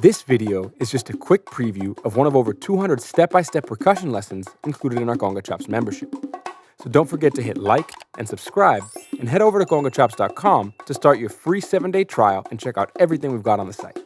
This video is just a quick preview of one of over 200 step-by-step percussion lessons included in our Bongo Chops membership. So don't forget to hit like and subscribe, and head over to bongochops.com to start your free 7-day trial and check out everything we've got on the site.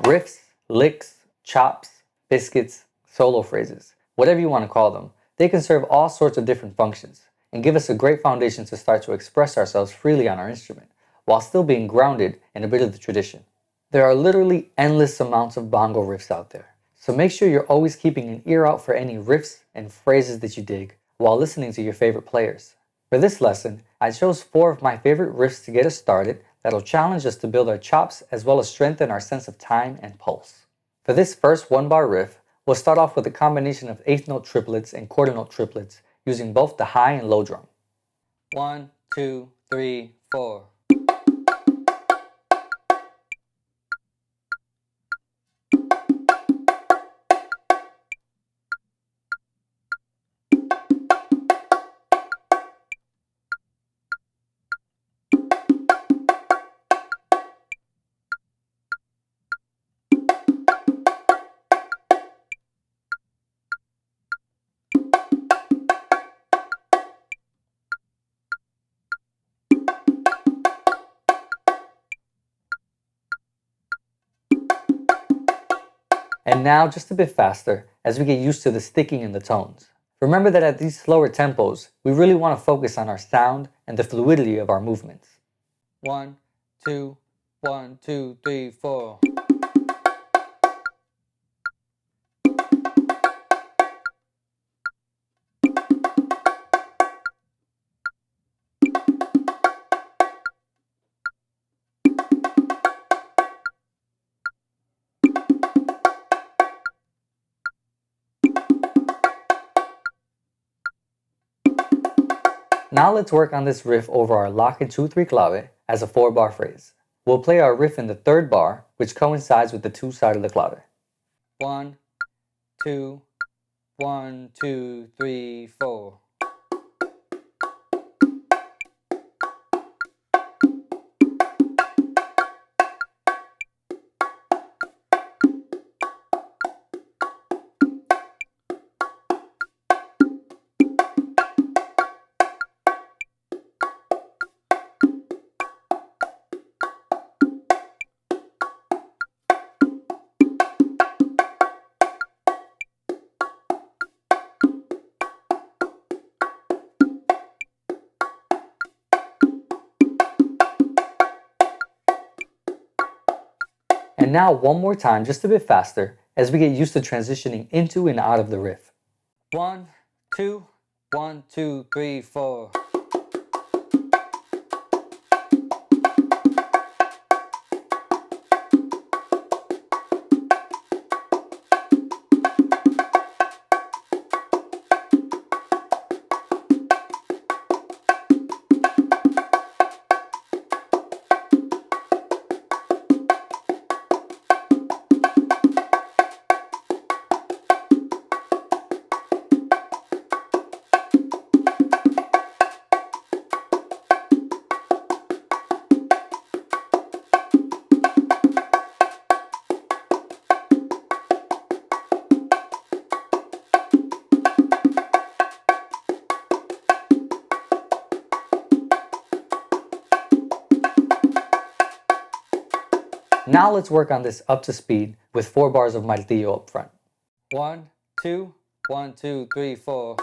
Riffs, licks, chops, biscuits, solo phrases, whatever you want to call them, they can serve all sorts of different functions and give us a great foundation to start to express ourselves freely on our instrument, while still being grounded in a bit of the tradition. There are literally endless amounts of bongo riffs out there, so make sure you're always keeping an ear out for any riffs and phrases that you dig while listening to your favorite players. For this lesson, I chose 4 of my favorite riffs to get us started that'll challenge us to build our chops as well as strengthen our sense of time and pulse. For this first 1-bar riff, we'll start off with a combination of 8th note triplets and quarter note triplets using both the high and low drum. 1, 2, 3, 4. And now just a bit faster as we get used to the sticking in the tones. Remember that at these slower tempos, we really want to focus on our sound and the fluidity of our movements. 1, 2, 1, 2, 3, 4. Now let's work on this riff over our lock and 2-3 clave as a 4-bar phrase. We'll play our riff in the 3rd bar, which coincides with the 2 side of the clave. 1, 2, 1, 2, 3, 4. And now one more time, just a bit faster, as we get used to transitioning into and out of the riff. 1, 2, 1, 2, 3, 4. Now let's work on this up to speed with 4 bars of martillo up front. 1, 2, 1, 2, 3, 4.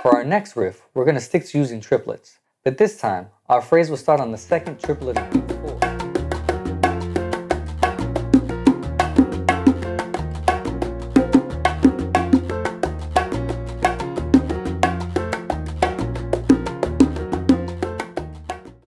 For our next riff, we're going to stick to using triplets, but this time, our phrase will start on the 2nd triplet of beat 4.